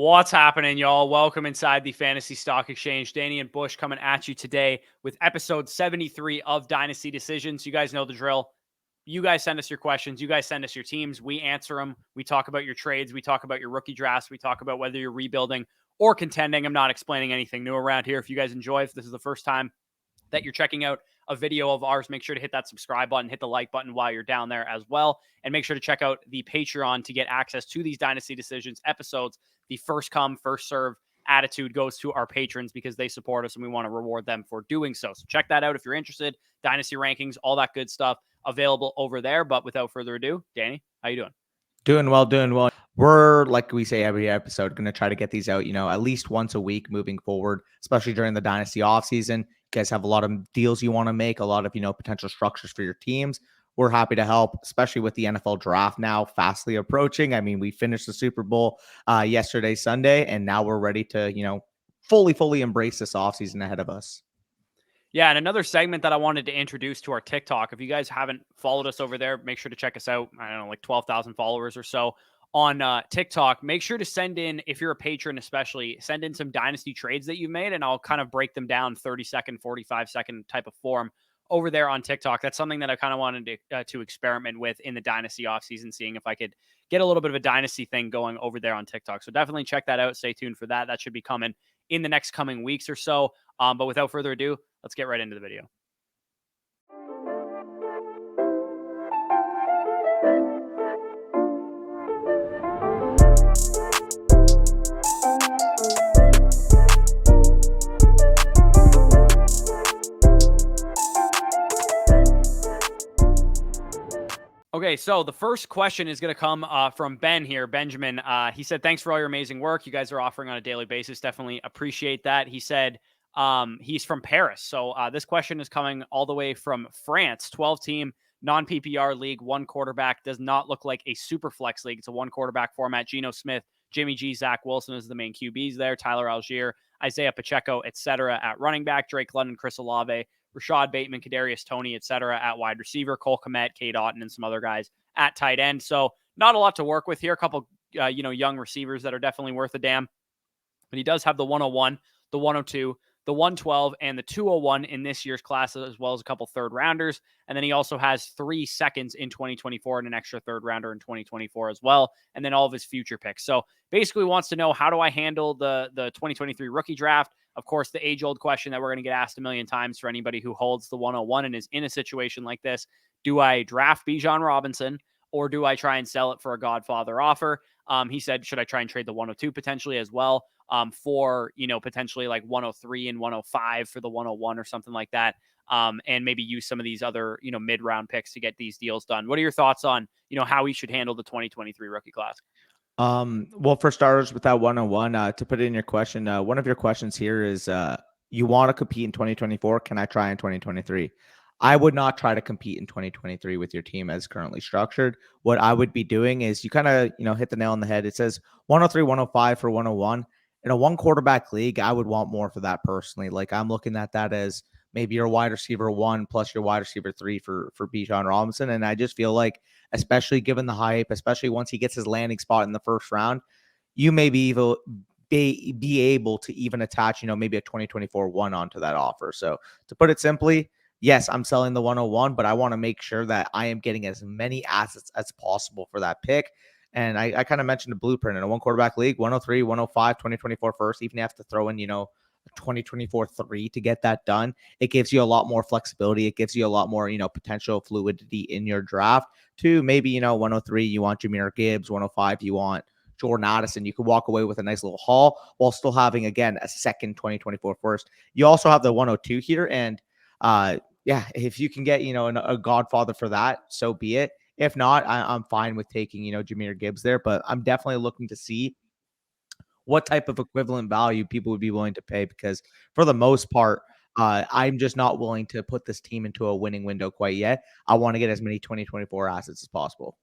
What's happening, y'all? Welcome inside the Fantasy Stock Exchange. Danny and Bush coming at you today with episode 73 of Dynasty Decisions. You guys know the drill. You guys send us your questions. You guys send us your teams. We answer them. We talk about your trades. We talk about your rookie drafts. We talk about whether you're rebuilding or contending. I'm not explaining anything new around here. If you guys enjoy, if this is the first time that you're checking out a video of ours, make sure to hit that subscribe button, hit the like button while you're down there as well. And make sure to check out the Patreon to get access to these Dynasty Decisions episodes. The first come, first serve attitude goes to our patrons because they support us and we want to reward them for doing so. So check that out if you're interested. Dynasty rankings, all that good stuff available over there. But without further ado, Danny, how you doing? Doing well. We're, like we say every episode, going to try to get these out, at least once a week moving forward, especially during the Dynasty offseason. You guys have a lot of deals you want to make, a lot of, potential structures for your teams. We're happy to help, especially with the NFL draft now fastly approaching. I mean, we finished the Super Bowl yesterday, Sunday, and now we're ready to, fully embrace this offseason ahead of us. Yeah, and another segment that I wanted to introduce to our TikTok. If you guys haven't followed us over there, make sure to check us out. I don't know, like 12,000 followers or so on TikTok. Make sure to send in, if you're a patron especially, send in some Dynasty trades that you've made, and I'll kind of break them down 30-second, 45-second type of form over there on TikTok. That's something that I kind of wanted to experiment with in the Dynasty offseason, seeing if I could get a little bit of a Dynasty thing going over there on TikTok. So definitely check that out. Stay tuned for that. That should be coming in the next coming weeks or so. But without further ado, let's get right into the video. Okay, so the first question is going to come from Ben here, Benjamin. He said, thanks for all your amazing work you guys are offering on a daily basis. Definitely appreciate that. He said he's from Paris. So this question is coming all the way from France, 12-team, non-PPR league, one quarterback. Does not look like a super flex league. It's a one quarterback format. Geno Smith, Jimmy G, Zach Wilson is the main QBs there. Tyler Algier, Isaiah Pacheco, etc. at running back. Drake London, Chris Olave, Rashad Bateman, Kadarius Toney, etc. at wide receiver, Cole Kmet, Cade Otton, and some other guys at tight end. So not a lot to work with here. A couple, young receivers that are definitely worth a damn. But he does have the 101, the 102, the 112, and the 201 in this year's class, as well as a couple third rounders. And then he also has 3 seconds in 2024 and an extra third rounder in 2024 as well. And then all of his future picks. So basically wants to know, how do I handle the 2023 rookie draft? Of course, the age-old question that we're going to get asked a million times for anybody who holds the 101 and is in a situation like this. Do I draft Bijan Robinson, or do I try and sell it for a Godfather offer? He said, should I try and trade the 102 potentially as well for, potentially like 103 and 105 for the 101 or something like that, and maybe use some of these other, mid-round picks to get these deals done. What are your thoughts on, how we should handle the 2023 rookie class? Well, for starters, with that 101, to put it in your question, one of your questions here is, you want to compete in 2024. Can I try in 2023? I would not try to compete in 2023 with your team as currently structured. What I would be doing is, you kind of, hit the nail on the head. It says 103, 105 for 101. In a one quarterback league, I would want more for that personally. Like, I'm looking at that as maybe your wide receiver 1 plus your wide receiver 3 for Bijan Robinson. And I just feel like, especially given the hype, especially once he gets his landing spot in the first round, you may be able to even attach, maybe a 2024 1 onto that offer. So to put it simply, yes, I'm selling the 101, but I want to make sure that I am getting as many assets as possible for that pick. And I kind of mentioned the blueprint in a one quarterback league, 103, 105, 2024 first, even if you have to throw in, a 2024 3 to get that done. It gives you a lot more flexibility. It gives you a lot more, potential fluidity in your draft to maybe, 103, you want Jahmyr Gibbs, 105, you want Jordan Addison. You could walk away with a nice little haul while still having, again, a second 2024 first. You also have the 102 here. And if you can get, a Godfather for that, so be it. If not, I'm fine with taking, Jahmyr Gibbs there, but I'm definitely looking to see what type of equivalent value people would be willing to pay, because for the most part, I'm just not willing to put this team into a winning window quite yet. I want to get as many 2024 assets as possible.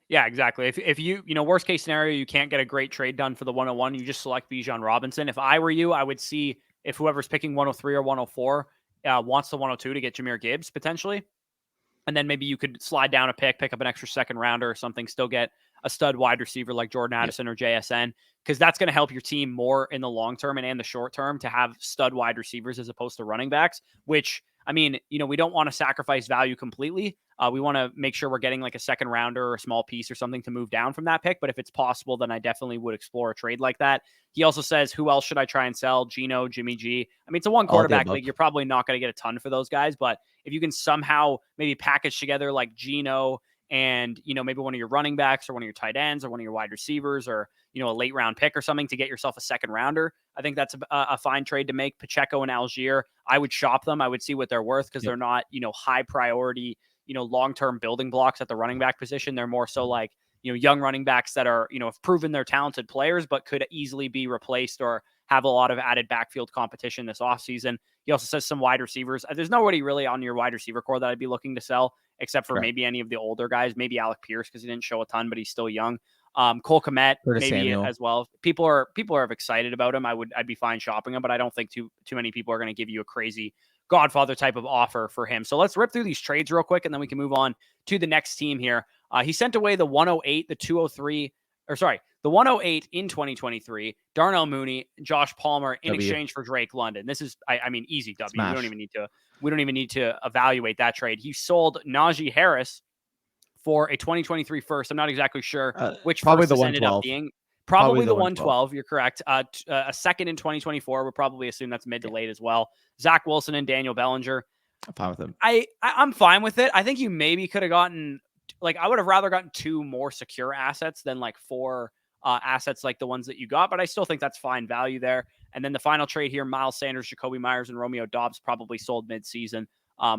Yeah, exactly. If you, worst case scenario, you can't get a great trade done for the 101, you just select Bijan Robinson. If I were you, I would see if whoever's picking 103 or 104 wants the 102 to get Jahmyr Gibbs potentially. And then maybe you could slide down a pick up an extra second rounder or something, still get a stud wide receiver like Jordan Addison or JSN, because that's going to help your team more in the long term and the short term to have stud wide receivers as opposed to running backs, which, I mean, we don't want to sacrifice value completely. We want to make sure we're getting like a second rounder or a small piece or something to move down from that pick. But if it's possible, then I definitely would explore a trade like that. He also says, who else should I try and sell? Geno, Jimmy G. I mean, it's a one quarterback league. You're probably not going to get a ton for those guys. But if you can somehow maybe package together like Geno and, maybe one of your running backs or one of your tight ends or one of your wide receivers or, a late round pick or something to get yourself a second rounder, I think that's a fine trade to make. Pacheco and Algier, I would shop them. I would see what they're worth because they're not, high priority, long-term building blocks at the running back position. They're more so like, young running backs that are, have proven they're talented players, but could easily be replaced or have a lot of added backfield competition this offseason. He also says some wide receivers. There's nobody really on your wide receiver core that I'd be looking to sell, except for maybe any of the older guys, maybe Alec Pierce, because he didn't show a ton, but he's still young. Cole Kmet, maybe Samuel as well. People are excited about him. I'd be fine shopping him, but I don't think too many people are going to give you a crazy Godfather type of offer for him. So let's rip through these trades real quick, and then we can move on to the next team here. He sent away the 108, the 203, the 108 in 2023, Darnell Mooney, Josh Palmer in exchange for Drake London. This is, I mean, easy W. Smash. We don't even need to evaluate that trade. He sold Najee Harris for a 2023 first. I'm not exactly sure which probably first the this ended up being. Probably the 112. You're correct. A second in 2024. We'll probably assume that's mid to late as well. Zach Wilson and Daniel Bellinger. I'm fine with him. I'm fine with it. I think you maybe could have gotten, I would have rather gotten 2 more secure assets than 4 assets like the ones that you got, but I still think that's fine value there. And then the final trade here, Miles Sanders, Jacoby Myers, and Romeo Doubs probably sold mid-season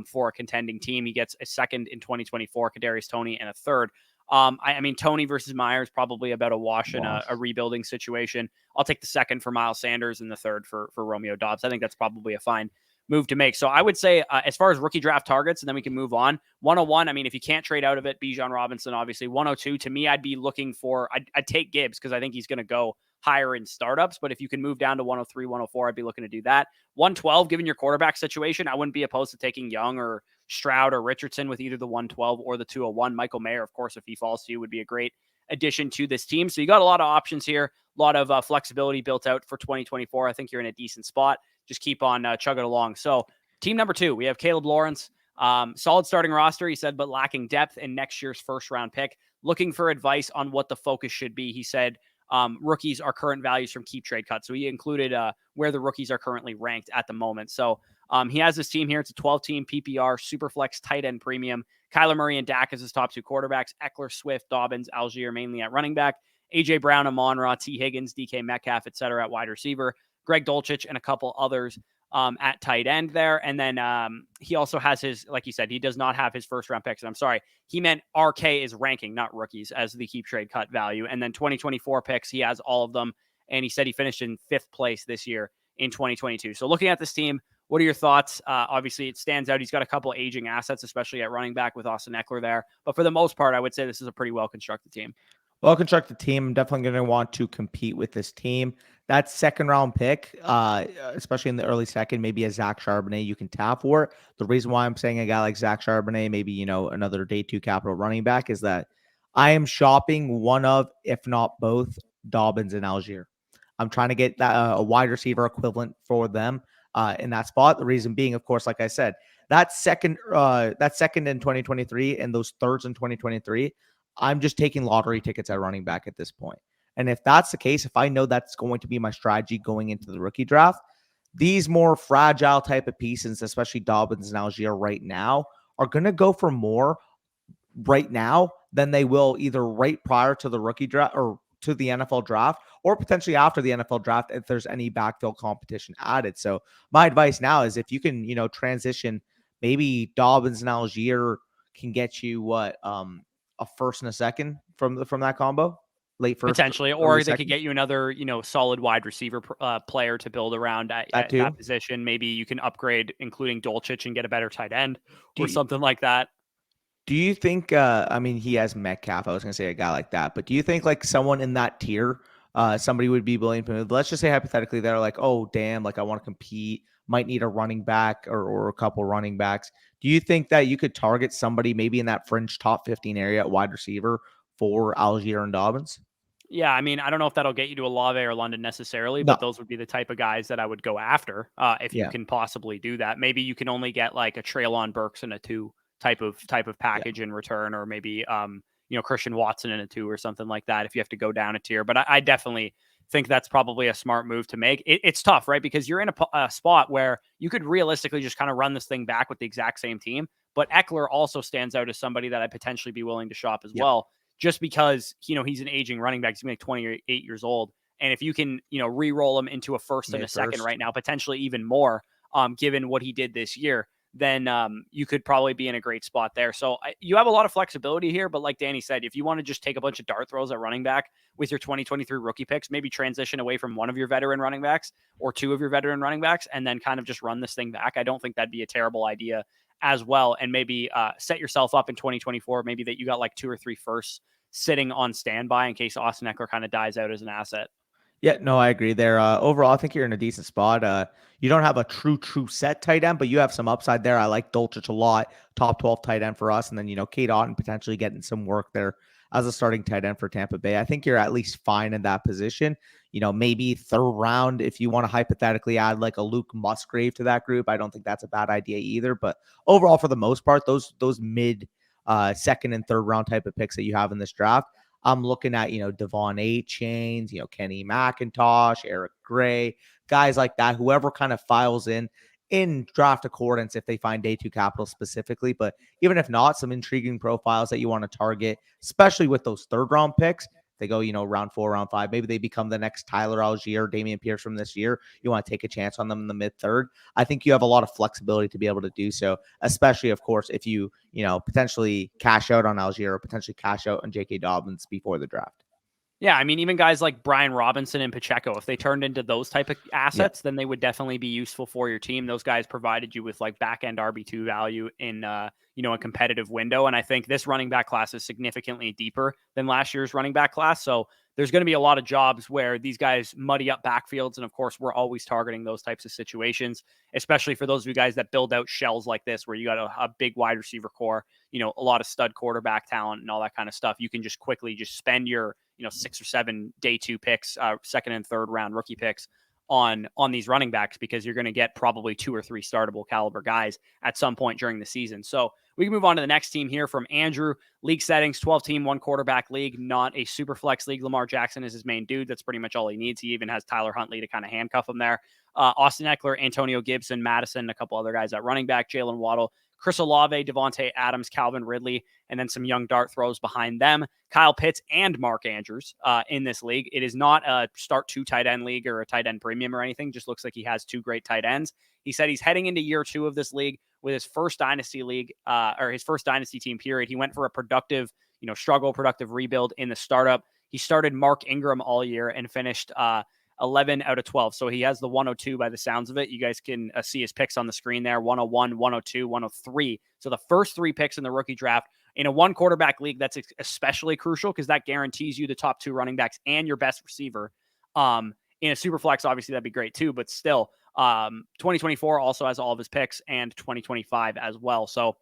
for a contending team. He gets a second in 2024, Kadarius Toney, and a third. I mean, Toney versus Myers, probably about a wash in a rebuilding situation. I'll take the second for Miles Sanders and the third for Romeo Doubs. I think that's probably a fine move to make. So I would say as far as rookie draft targets, and then we can move on. 101, I mean, if you can't trade out of it, Bijan Robinson, obviously. 102, to me, I'd be looking for, I'd take Gibbs because I think he's going to go higher in startups. But if you can move down to 103, 104, I'd be looking to do that. 112, given your quarterback situation, I wouldn't be opposed to taking Young or Stroud or Richardson with either the 112 or the 201. Michael Mayer, of course, if he falls to you, would be a great addition to this team. So you got a lot of options here, a lot of flexibility built out for 2024. I think you're in a decent spot. Just keep on chugging along. So team number 2, we have Caleb Lawrence. Solid starting roster, he said, but lacking depth in next year's first round pick. Looking for advice on what the focus should be. He said rookies are current values from Keep Trade Cut. So he included where the rookies are currently ranked at the moment. So he has this team here. It's a 12-team PPR, Superflex tight end premium. Kyler Murray and Dak as his top 2 quarterbacks. Eckler, Swift, Dobbins, Algier mainly at running back. A.J. Brown, Amon-Ra, T. Higgins, DK Metcalf, et cetera, at wide receiver. Greg Dulcich and a couple others at tight end there. And then he also has his, like you said, he does not have his first round picks. And I'm sorry, he meant RK is ranking, not rookies, as the Keep Trade Cut value. And then 2024 picks, he has all of them. And he said he finished in 5th place this year in 2022. So looking at this team, what are your thoughts? Obviously, it stands out. He's got a couple aging assets, especially at running back with Austin Eckler there. But for the most part, I would say this is a pretty well-constructed team. Well-constructed team. I'm definitely going to want to compete with this team. That second round pick, especially in the early second, maybe a Zach Charbonnet you can tap for. The reason why I'm saying a guy like Zach Charbonnet, maybe, another day 2 capital running back, is that I am shopping one of, if not both, Dobbins and Algier. I'm trying to get that a wide receiver equivalent for them in that spot. The reason being, of course, like I said, that second in 2023 and those thirds in 2023, I'm just taking lottery tickets at running back at this point. And if that's the case, if I know that's going to be my strategy going into the rookie draft, these more fragile type of pieces, especially Dobbins and Algier right now, are going to go for more right now than they will either right prior to the rookie draft or to the NFL draft, or potentially after the NFL draft if there's any backfield competition added. So my advice now is if you can, transition, maybe Dobbins and Algier can get you a first and a second from that combo, late first potentially, or they could get you another, solid wide receiver player to build around at that position. Maybe you can upgrade, including Dulcich, and get a better tight end or something like that. Do you think? I mean, he has Metcalf. I was going to say a guy like that, but do you think like someone in that tier, somebody would be willing to move? Let's just say hypothetically, they're like, oh damn, like I want to compete, might need a running back or a couple running backs. Do you think that you could target somebody maybe in that fringe top 15 area at wide receiver for Algier and Dobbins. Yeah, I mean, I don't know if that'll get you to Olave or London necessarily, No. but those would be the type of guys that I would go after if you Yeah. can possibly do that. Maybe you can only get like a Treylon Burks and a 2 type of package in return, or maybe Christian Watson in a 2 or something like that if you have to go down a tier. But I definitely think that's probably a smart move to make. It's tough, right? Because you're in a spot where you could realistically just kind of run this thing back with the exact same team. But Eckler also stands out as somebody that I'd potentially be willing to shop as well, just because, he's an aging running back. He's like 28 years old. And if you can, re-roll him into a first and a second right now, potentially even more, given what he did this year, then you could probably be in a great spot there. So you have a lot of flexibility here. But like Danny said, if you want to just take a bunch of dart throws at running back with your 2023 rookie picks, maybe transition away from one of your veteran running backs or 2 of your veteran running backs, and then kind of just run this thing back, I don't think that'd be a terrible idea as well. And maybe set yourself up in 2024, maybe that you got like 2 or 3 firsts sitting on standby in case Austin Eckler kind of dies out as an asset. Yeah, no, I agree there. Overall, I think you're in a decent spot. You don't have a true set tight end, but you have some upside there. I like Dulcich a lot, top 12 tight end for us. And then, Kate Otten potentially getting some work there as a starting tight end for Tampa Bay. I think you're at least fine in that position. Maybe third round, if you want to hypothetically add like a Luke Musgrave to that group, I don't think that's a bad idea either. But overall, for the most part, those mid second and third round type of picks that you have in this draft, I'm looking at, Devon A. Chains, Kenny McIntosh, Eric Gray, guys like that, whoever kind of files in draft accordance if they find day 2 capital specifically. But even if not, some intriguing profiles that you want to target, especially with those third round picks. They go, round 4, round 5. Maybe they become the next Tyler Algier, Damian Pierce from this year. You want to take a chance on them in the mid third. I think you have a lot of flexibility to be able to do so, especially, of course, if you, potentially cash out on Algier or potentially cash out on J.K. Dobbins before the draft. Yeah, I mean, even guys like Brian Robinson and Pacheco, if they turned into those type of assets, then they would definitely be useful for your team. Those guys provided you with like back end RB2 value in a competitive window. And I think this running back class is significantly deeper than last year's running back class. So there's going to be a lot of jobs where these guys muddy up backfields. And of course, we're always targeting those types of situations, especially for those of you guys that build out shells like this, where you got a big wide receiver core, a lot of stud quarterback talent and all that kind of stuff. You can just quickly just spend your 6 or 7 day 2 picks, second and third round rookie picks on these running backs, because you're going to get probably 2 or 3 startable caliber guys at some point during the season. So we can move on to the next team here from Andrew. League settings, 12-team, 1 quarterback league, not a super flex league. Lamar Jackson is his main dude. That's pretty much all he needs. He even has Tyler Huntley to kind of handcuff him there. Austin Eckler, Antonio Gibson, Madison, a couple other guys at running back, Jalen Waddle, Chris Olave, Devontae Adams, Calvin Ridley, and then some young dart throws behind them. Kyle Pitts and Mark Andrews in this league. It is not a start 2 tight end league or a tight end premium or anything. Just looks like he has 2 great tight ends. He said he's heading into year 2 of this league with his first dynasty league or his first dynasty team period. He went for a productive, productive rebuild in the startup. He started Mark Ingram all year and finished 11 out of 12. So he has the 102 by the sounds of it. You guys can see his picks on the screen there, 101, 102, 103. So the first 3 picks in the rookie draft in a 1 quarterback league, that's especially crucial because that guarantees you the top 2 running backs and your best receiver. In a super flex, obviously that'd be great too, but still 2024 also has all of his picks and 2025 as well. So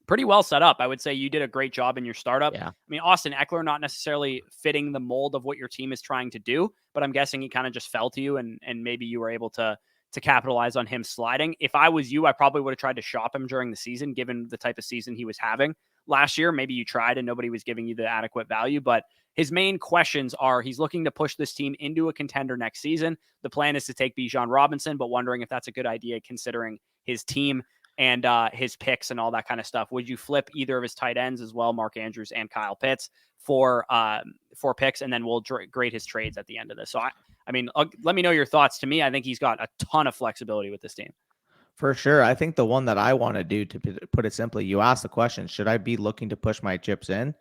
pretty well set up. I would say you did a great job in your startup. Yeah. I mean, Austin Eckler, not necessarily fitting the mold of what your team is trying to do, but I'm guessing he kind of just fell to you and maybe you were able to capitalize on him sliding. If I was you, I probably would have tried to shop him during the season, given the type of season he was having last year. Maybe you tried and nobody was giving you the adequate value, but his main questions are he's looking to push this team into a contender next season. The plan is to take Bijan Robinson, but wondering if that's a good idea considering his team and his picks and all that kind of stuff. Would you flip either of his tight ends as well, Mark Andrews and Kyle Pitts, for picks, and then we'll grade his trades at the end of this. So, I mean, let me know your thoughts. To me, I think he's got a ton of flexibility with this team. For sure. I think the one that I want to do, to put it simply, you asked the question, should I be looking to push my chips in?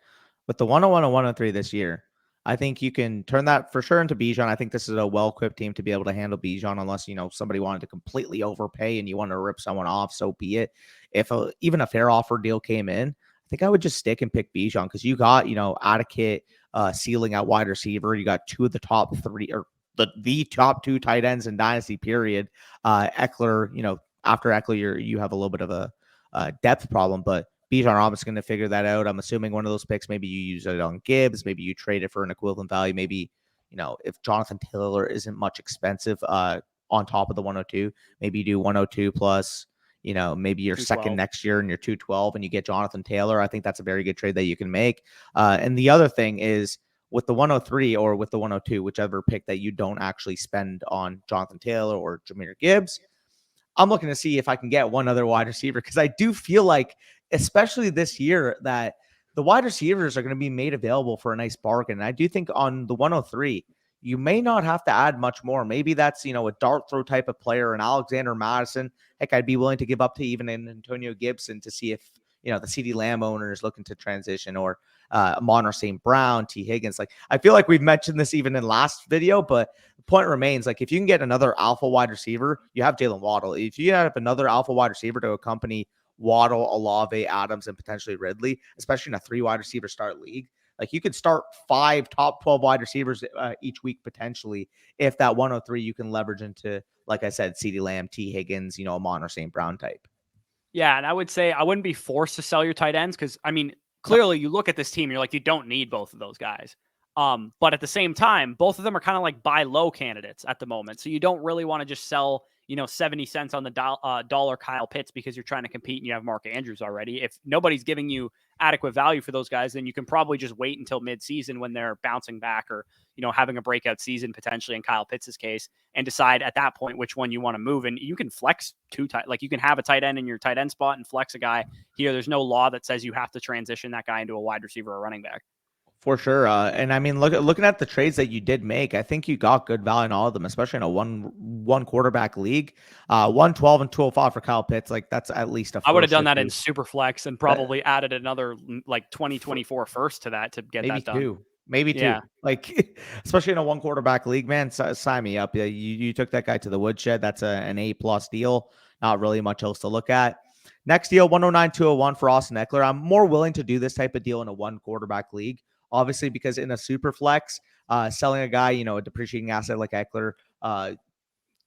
With the 101 and 103 this year, I think you can turn that for sure into Bijan. I think this is a well-equipped team to be able to handle Bijan, unless, somebody wanted to completely overpay and you want to rip someone off, so be it. If even a fair offer deal came in, I think I would just stick and pick Bijan because you got, adequate ceiling at wide receiver. You got 2 of the top 3 or the top 2 tight ends in Dynasty, period. Eckler, after Eckler, you have a little bit of a depth problem, but Bijan Robinson's going to figure that out. I'm assuming one of those picks, maybe you use it on Gibbs, maybe you trade it for an equivalent value. Maybe, if Jonathan Taylor isn't much expensive on top of the 102, maybe you do 102 plus, maybe your second 212. next year and your 212 and you get Jonathan Taylor. I think that's a very good trade that you can make. And the other thing is with the 103 or with the 102, whichever pick that you don't actually spend on Jonathan Taylor or Jahmyr Gibbs, I'm looking to see if I can get one other wide receiver, because I do feel like, especially this year, that the wide receivers are going to be made available for a nice bargain. And I do think on the 103, you may not have to add much more. Maybe that's, a dart throw type of player, an Alexander Madison. Heck, I'd be willing to give up to even an Antonio Gibson to see if, the CeeDee Lamb owner is looking to transition, or Amon St. Brown, T. Higgins. Like, I feel like we've mentioned this even in last video, but the point remains, like, if you can get another alpha wide receiver, you have Jalen Waddle. If you have another alpha wide receiver to accompany Waddle, Olave, Adams, and potentially Ridley, especially in a 3 wide receiver start league, like, you could start 5 top 12 wide receivers each week potentially, if that 103 you can leverage into, like I said, CeeDee Lamb, T. Higgins, Amon St. Brown type. Yeah, and I would say I wouldn't be forced to sell your tight ends, because clearly you look at this team, you're like, you don't need both of those guys. But at the same time, both of them are kind of like buy low candidates at the moment. So you don't really want to just sell, 70 cents on the dollar Kyle Pitts because you're trying to compete and you have Mark Andrews already. If nobody's giving you adequate value for those guys, then you can probably just wait until midseason when they're bouncing back, or, having a breakout season potentially in Kyle Pitts' case, and decide at that point which one you want to move. And you can flex like you can have a tight end in your tight end spot and flex a guy here. There's no law that says you have to transition that guy into a wide receiver or running back. For sure. And I mean, looking at the trades that you did make, I think you got good value in all of them, especially in a one quarterback league. 112 and 205 for Kyle Pitts. Like, that's at least a first. I would have done that in super flex and probably added another like 2024 first to that to get maybe that done. Maybe two. Yeah. Like, especially in a one quarterback league, man, sign me up. Yeah, you took that guy to the woodshed. That's an A+ deal. Not really much else to look at. Next deal, 109-201 for Austin Eckler. I'm more willing to do this type of deal in a one quarterback league, obviously, because in a super flex, selling a guy, a depreciating asset like Eckler,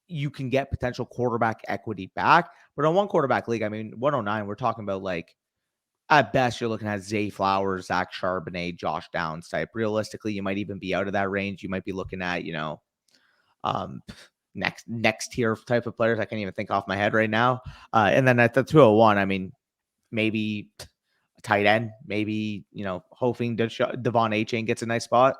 you can get potential quarterback equity back. But on one quarterback league, I mean, 109, we're talking about, like, at best, you're looking at Zay Flowers, Zach Charbonnet, Josh Downs type. Realistically, you might even be out of that range. You might be looking at, next tier type of players. I can't even think off my head right now. And then at the 201, I mean, maybe a tight end, maybe, hoping Devon A-Chain gets a nice spot.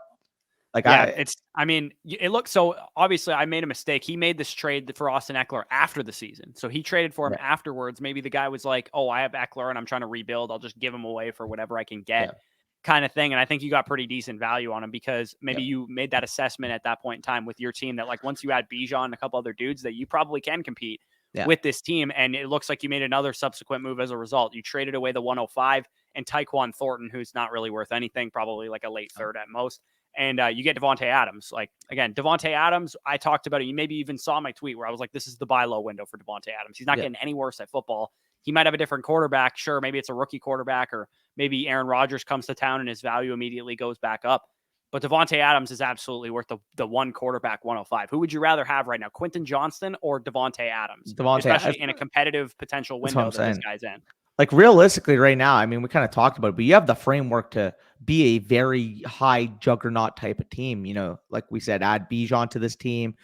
Like, yeah, it looks so. Obviously, I made a mistake. He made this trade for Austin Eckler after the season, so he traded for him afterwards. Maybe the guy was like, "Oh, I have Eckler and I'm trying to rebuild. I'll just give him away for whatever I can get," kind of thing. And I think you got pretty decent value on him, because maybe you made that assessment at that point in time with your team that, like, once you add Bijan and a couple other dudes, that you probably can compete with this team. And it looks like you made another subsequent move as a result. You traded away the 105 and Tyquan Thornton, who's not really worth anything, probably like a late third at most. And you get Devontae Adams. Like, again, Devontae Adams, I talked about it. You maybe even saw my tweet where I was like, this is the buy low window for Devontae Adams. He's not getting any worse at football. He might have a different quarterback. Sure, maybe it's a rookie quarterback, or maybe Aaron Rodgers comes to town and his value immediately goes back up. But Devontae Adams is absolutely worth the one quarterback 105. Who would you rather have right now, Quentin Johnston or Devontae Adams? Especially in a competitive potential window that this guy's in. Like, realistically right now, I mean, we kind of talked about it, but you have the framework to be a very high juggernaut type of team. Like we said, add Bijan to this team.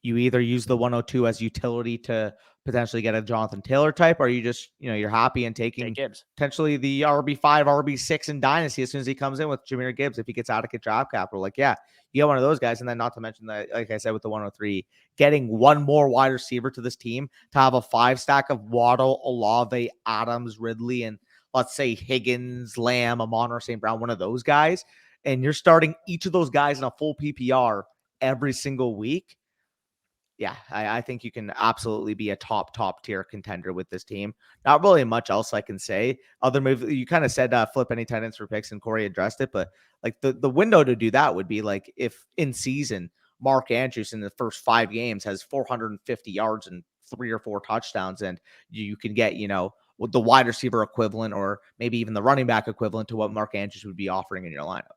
You either use the 102 as utility to potentially get a Jonathan Taylor type, or you just, you're happy and taking potentially the RB5, RB6 in Dynasty as soon as he comes in with Jahmyr Gibbs, if he gets adequate draft capital. Like, yeah, you get one of those guys. And then, not to mention that, like I said, with the 103, getting one more wide receiver to this team to have a 5 stack of Waddle, Olave, Adams, Ridley, and let's say Higgins, Lamb, Amon St. Brown, one of those guys, and you're starting each of those guys in a full PPR every single week. Yeah, I think you can absolutely be a top tier contender with this team. Not really much else I can say. Other move, you kind of said flip any tight ends for picks, and Corey addressed it, but like the window to do that would be like if in season Mark Andrews in the first 5 games has 450 yards and 3 or 4 touchdowns, and you can get, the wide receiver equivalent, or maybe even the running back equivalent to what Mark Andrews would be offering in your lineup.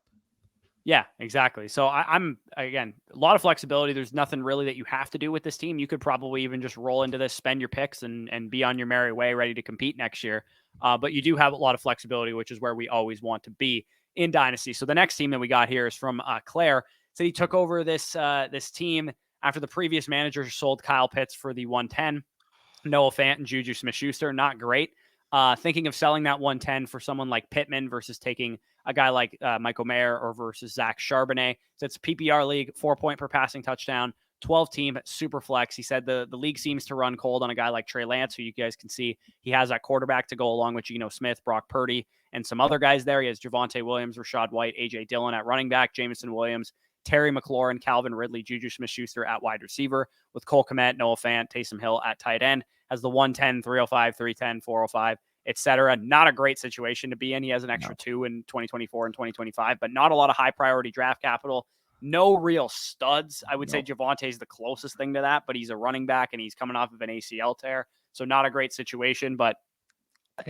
Yeah, exactly. So I'm again, a lot of flexibility. There's nothing really that you have to do with this team. You could probably even just roll into this, spend your picks, and be on your merry way, ready to compete next year. But you do have a lot of flexibility, which is where we always want to be in Dynasty. So the next team that we got here is from Claire. So he took over this team after the previous manager sold Kyle Pitts for the 110. Noah Fant and Juju Smith-Schuster, not great. Thinking of selling that 110 for someone like Pittman versus taking a guy like Michael Mayer or versus Zach Charbonnet. So it's a PPR league, 4 point per passing touchdown, 12 team, super flex. He said the league seems to run cold on a guy like Trey Lance, who you guys can see he has that quarterback to go along with Geno Smith, Brock Purdy, and some other guys there. He has Javonte Williams, Rashad White, A.J. Dillon at running back, Jameson Williams, Terry McLaurin, Calvin Ridley, Juju Smith-Schuster at wide receiver, with Cole Kmet, Noah Fant, Taysom Hill at tight end. Has the 110, 305, 310, 405, etc. Not a great situation to be in. He has an extra 2 in 2024 and 2025, but not a lot of high priority draft capital. No real studs. I would say Javonte is the closest thing to that, but he's a running back and he's coming off of an ACL tear. So not a great situation, but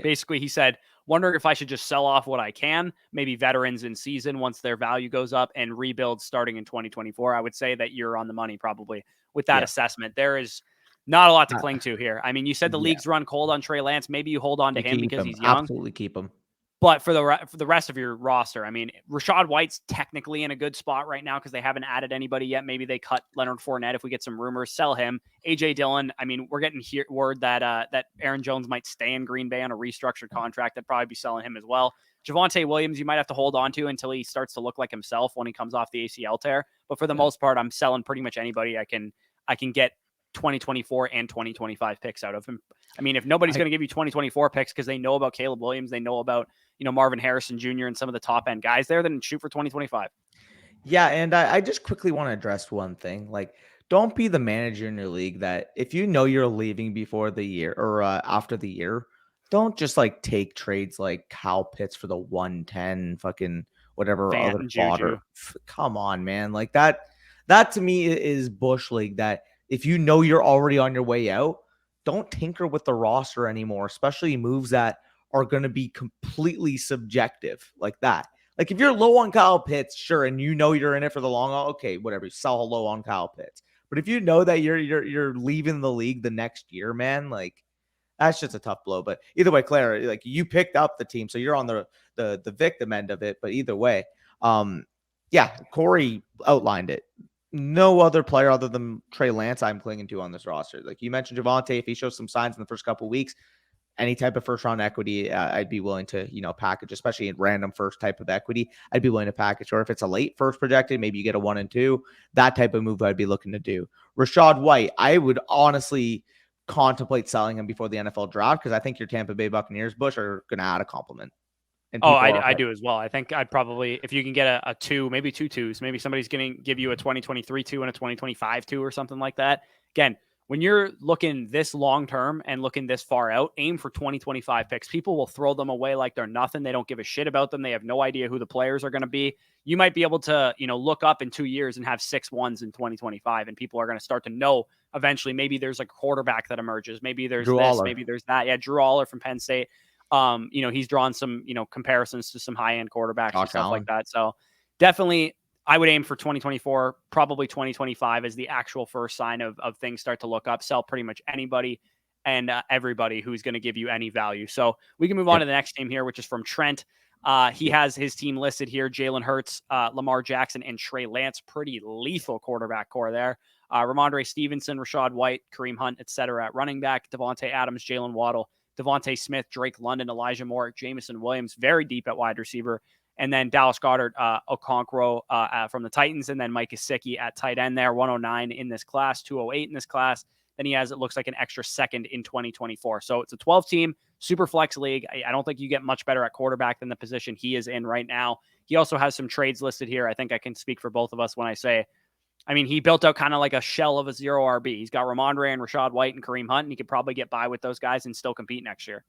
basically he said, wondering if I should just sell off what I can, maybe veterans in season once their value goes up, and rebuild starting in 2024. I would say that you're on the money probably with that assessment. There is not a lot to cling to here. I mean, you said the league's run cold on Trey Lance. Maybe you hold on to him because he's young. Absolutely keep him. But for the rest of your roster, I mean, Rashad White's technically in a good spot right now because they haven't added anybody yet. Maybe they cut Leonard Fournette if we get some rumors. Sell him. A.J. Dillon, I mean, we're getting word that that Aaron Jones might stay in Green Bay on a restructured contract. I'd probably be selling him as well. Javonte Williams, you might have to hold on to until he starts to look like himself when he comes off the ACL tear. But for the most part, I'm selling pretty much anybody I can get 2024 and 2025 picks out of him. I mean, if nobody's going to give you 2024 picks because they know about Caleb Williams, they know about, Marvin Harrison Jr. and some of the top end guys there, then shoot for 2025. Yeah. And I just quickly want to address one thing. Like, don't be the manager in your league that if you know you're leaving before the year or after the year, don't just like take trades like Kyle Pitts for the 110, fucking whatever Fant other and fodder. Come on, man. Like that to me is Bush League, that if you know you're already on your way out, don't tinker with the roster anymore, especially moves that are going to be completely subjective like that. Like if you're low on Kyle Pitts, sure, and you know you're in it for the long haul, okay, whatever, you sell low on Kyle Pitts. But if you know that you're leaving the league the next year, man, like that's just a tough blow. But either way, Claire, like you picked up the team, so you're on the victim end of it. But either way, yeah, Corey outlined it. No other player other than Trey Lance I'm clinging to on this roster. Like you mentioned, Javonte, if he shows some signs in the first couple of weeks, any type of first round equity, I'd be willing to, package, especially in random first type of equity. I'd be willing to package. Or if it's a late first projected, maybe you get a 1 and 2, that type of move I'd be looking to do. Rashad White, I would honestly contemplate selling him before the NFL draft because I think your Tampa Bay Buccaneers, Bush, are going to add a compliment. And I do as well. I think I'd probably, if you can get a 2, maybe 2 2s, maybe somebody's going to give you a 2023 2 and a 2025 2 or something like that. Again, when you're looking this long term and looking this far out, aim for 2025 picks. People will throw them away like they're nothing. They don't give a shit about them. They have no idea who the players are going to be. You might be able to, look up in 2 years and have 6 1s in 2025, and people are going to start to know eventually. Maybe there's a quarterback that emerges. Maybe there's Drew this. Aller. Maybe there's that. Yeah, Drew Aller from Penn State. He's drawn some, comparisons to some high-end quarterbacks and stuff like that. So definitely I would aim for 2024, probably 2025 as the actual first sign of things start to look up. Sell pretty much anybody and everybody who's going to give you any value. So we can move on to the next team here, which is from Trent. He has his team listed here: Jalen Hurts, Lamar Jackson, and Trey Lance. Pretty lethal quarterback core there. Ramondre Stevenson, Rashad White, Kareem Hunt, etc. at running back. Devontae Adams, Jalen Waddle, Devontae Smith, Drake London, Elijah Moore, Jameson Williams, very deep at wide receiver. And then Dallas Goedert, Okonkwo from the Titans, and then Mike Gesicki at tight end there, 109 in this class, 208 in this class. Then he has, it looks like, an extra second in 2024. So it's a 12-team super flex league. I don't think you get much better at quarterback than the position he is in right now. He also has some trades listed here. I think I can speak for both of us when I say, he built out kind of like a shell of a zero RB. He's got Ramondre and Rashad White and Kareem Hunt, and he could probably get by with those guys and still compete next year.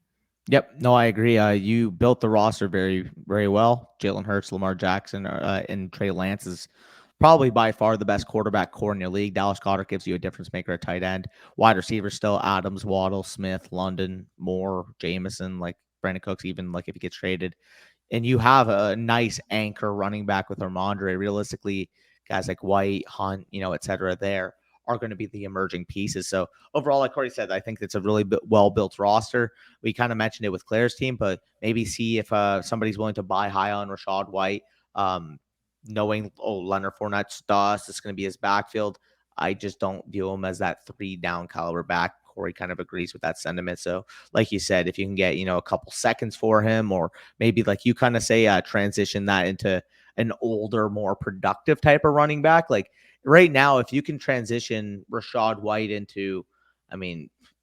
Yep. No, I agree. You built the roster very, very well. Jalen Hurts, Lamar Jackson, and Trey Lance is probably by far the best quarterback core in your league. Dallas Goedert gives you a difference maker at tight end. Wide receivers still Adams, Waddle, Smith, London, Moore, Jameson, like Brandon Cooks, even like if he gets traded. and you have a nice anchor running back with Ramondre. Realistically, guys like White, Hunt, et cetera, there are going to be the emerging pieces. So overall, like Corey said, I think it's a really well-built roster. We kind of mentioned it with Claire's team, but maybe see if somebody's willing to buy high on Rashad White, knowing, Leonard Fournette's dust, it's going to be his backfield. I just don't view him as that 3-down caliber back. Corey kind of agrees with that sentiment. So like you said, if you can get, a couple seconds for him, or maybe like you kind of say, transition that into an older, more productive type of running back. Like right now, if you can transition Rashad White into,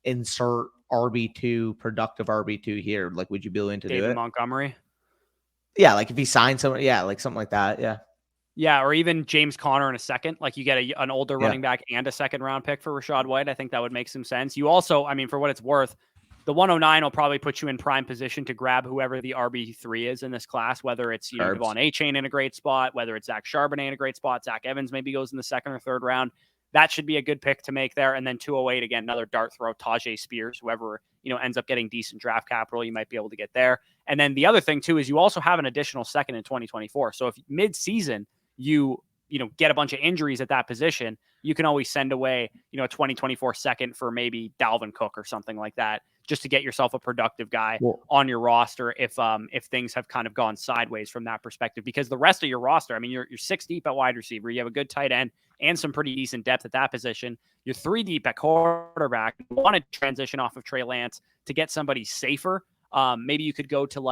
insert RB2, productive RB2 here, like, would you be willing to do David it? Montgomery. Yeah. Like if he signed someone, yeah, like something like that. Yeah. Yeah, or even James Conner in a second. Like you get an older running back and a second round pick for Rashad White. I think that would make some sense. You also, for what it's worth, the 109 will probably put you in prime position to grab whoever the RB3 is in this class, whether it's, Devon Achane in a great spot, whether it's Zach Charbonnet in a great spot, Zach Evans maybe goes in the second or third round. That should be a good pick to make there. And then 208, again, another dart throw, Tajay Spears, whoever, ends up getting decent draft capital, you might be able to get there. And then the other thing too, is you also have an additional second in 2024. So if mid-season, you get a bunch of injuries at that position, you can always send away, a 2024 second for maybe Dalvin Cook or something like that, just to get yourself a productive guy on your roster if things have kind of gone sideways from that perspective. Because the rest of your roster, you're 6 deep at wide receiver, you have a good tight end and some pretty decent depth at that position. You're 3 deep at quarterback. You want to transition off of Trey Lance to get somebody safer. Maybe you could go to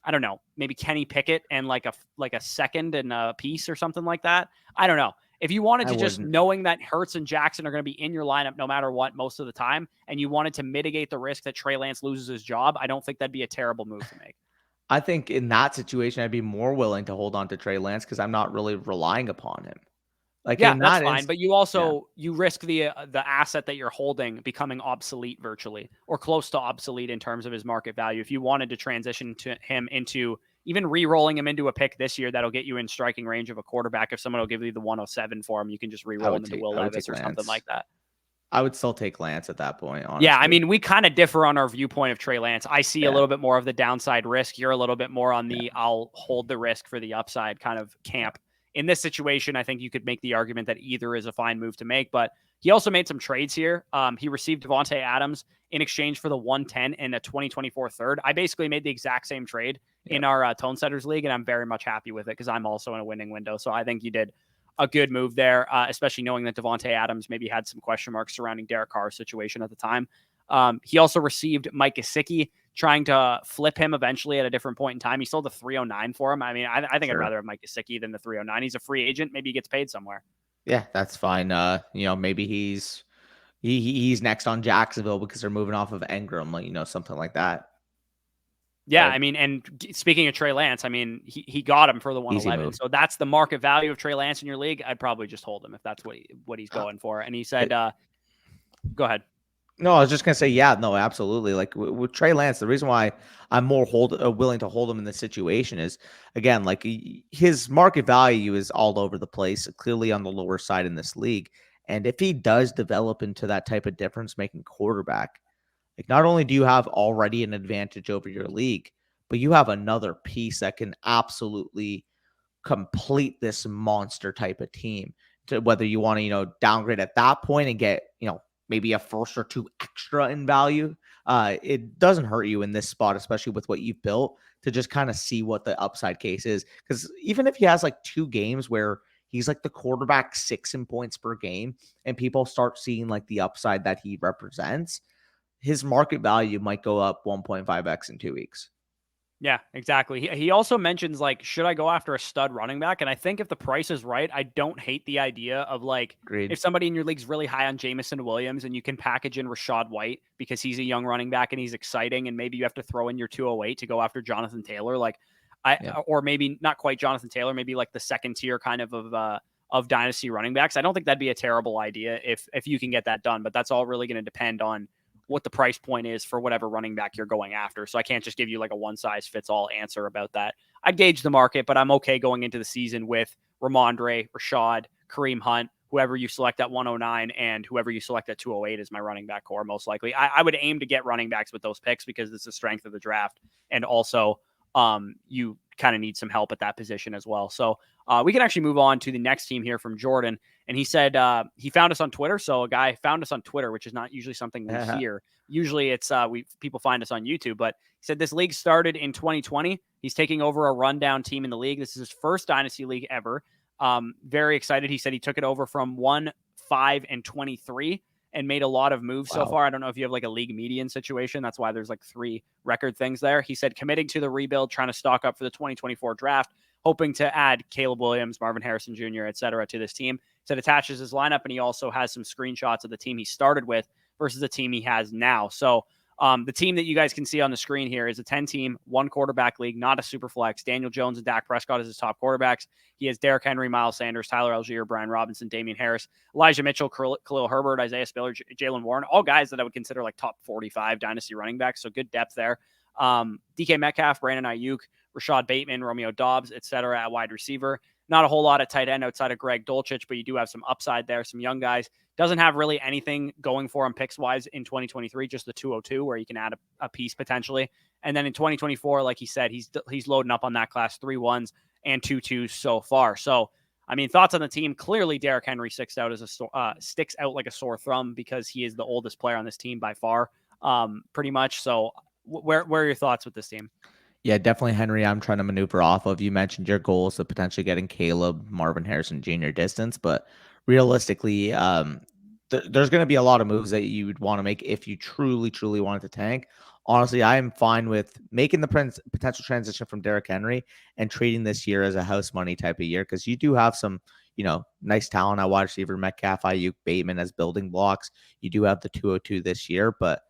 I don't know, maybe Kenny Pickett and like a second and a piece or something like that. I don't know. If you wanted to just knowing that Hurts and Jackson are going to be in your lineup no matter what most of the time, and you wanted to mitigate the risk that Trey Lance loses his job, I don't think that'd be a terrible move to make. I think in that situation, I'd be more willing to hold on to Trey Lance because I'm not really relying upon him. Like, yeah, that's fine. But you also, you risk the asset that you're holding becoming obsolete virtually, or close to obsolete in terms of his market value. If you wanted to transition to him into even re-rolling him into a pick this year, that'll get you in striking range of a quarterback. If someone will give you the 107 for him, you can just re-roll him into Will Levis or something like that. I would still take Lance at that point, honestly. Yeah, we kind of differ on our viewpoint of Trey Lance. I see a little bit more of the downside risk. You're a little bit more on the I'll hold the risk for the upside kind of camp. In this situation, I think you could make the argument that either is a fine move to make, but he also made some trades here. He received Devontae Adams in exchange for the 110 and a 2024 third. I basically made the exact same trade in our Tone Setters League, and I'm very much happy with it because I'm also in a winning window. So I think you did a good move there, especially knowing that Devontae Adams maybe had some question marks surrounding Derek Carr's situation at the time. He also received Mike Gesicki, trying to flip him eventually at a different point in time. He sold the 309 for him. I think I'd rather have Mike Gesicki than the 309. He's a free agent. Maybe he gets paid somewhere. Yeah, that's fine. Maybe he's next on Jacksonville because they're moving off of Engram, something like that. Yeah, and speaking of Trey Lance, he got him for the 111. So that's the market value of Trey Lance in your league. I'd probably just hold him if that's what he's going for. And he said, go ahead. No, I was just going to say, yeah, no, absolutely. Like with Trey Lance, the reason why I'm more willing to hold him in this situation is, again, like his market value is all over the place, clearly on the lower side in this league. And if he does develop into that type of difference-making quarterback, like not only do you have already an advantage over your league, but you have another piece that can absolutely complete this monster type of team. To whether you want to, downgrade at that point and get, maybe a first or two extra in value. It doesn't hurt you in this spot, especially with what you've built, to just kind of see what the upside case is. Because even if he has like 2 games where he's like the quarterback 6 in points per game and people start seeing like the upside that he represents, his market value might go up 1.5x in 2 weeks. Yeah, exactly. He also mentions, should I go after a stud running back? And I think if the price is right, I don't hate the idea of Agreed. If somebody in your league's really high on Jameson Williams and you can package in Rashad White because he's a young running back and he's exciting, and maybe you have to throw in your 208 to go after Jonathan Taylor, or maybe not quite Jonathan Taylor, maybe like the second tier kind of dynasty running backs. I don't think that'd be a terrible idea if you can get that done, but that's all really going to depend on what the price point is for whatever running back you're going after. So I can't just give you like a one size fits all answer about that. I gauge the market, but I'm okay going into the season with Ramondre, Rashad, Kareem Hunt, whoever you select at 109 and whoever you select at 208 is my running back core. Most likely I would aim to get running backs with those picks because it's the strength of the draft. And also you kind of need some help at that position as well. So we can actually move on to the next team here from Jordan. And he said he found us on Twitter. So a guy found us on Twitter, which is not usually something we hear. Usually it's people find us on YouTube. But he said this league started in 2020. He's taking over a rundown team in the league. This is his first Dynasty league ever. Very excited. He said he took it over from 1, 5, and 23 and made a lot of moves so far. I don't know if you have like a league median situation. That's why there's like 3 record things there. He said committing to the rebuild, trying to stock up for the 2024 draft, hoping to add Caleb Williams, Marvin Harrison Jr., et cetera, to this team. He said attaches his lineup, and he also has some screenshots of the team he started with versus the team he has now. So the team that you guys can see on the screen here is a 10-team, 1-quarterback league, not a super flex. Daniel Jones and Dak Prescott as his top quarterbacks. He has Derrick Henry, Miles Sanders, Tyler Algier, Brian Robinson, Damian Harris, Elijah Mitchell, Khalil Herbert, Isaiah Spiller, Jalen Warren, all guys that I would consider like top 45 Dynasty running backs. So good depth there. DK Metcalf, Brandon Ayuk, Rashad Bateman, Romeo Doubs, et cetera, at wide receiver. Not a whole lot of tight end outside of Greg Dulcich, but you do have some upside there, some young guys. Doesn't have really anything going for him picks-wise in 2023, just the 202 where you can add a piece potentially. And then in 2024, like he said, he's loading up on that class 3 1s and 2 2s so far. So, I mean, thoughts on the team? Clearly, Derrick Henry sticks out like a sore thumb because he is the oldest player on this team by far, pretty much. So, where are your thoughts with this team? Yeah, definitely Henry. I'm trying to maneuver off of. You mentioned your goals of potentially getting Caleb, Marvin Harrison Jr. distance, but realistically, there's going to be a lot of moves that you would want to make if you truly, truly wanted to tank. Honestly, I am fine with making the potential transition from Derrick Henry and treating this year as a house money type of year because you do have some, nice talent at wide receiver, Metcalf, Ayuk, Bateman as building blocks. You do have the 202 this year, but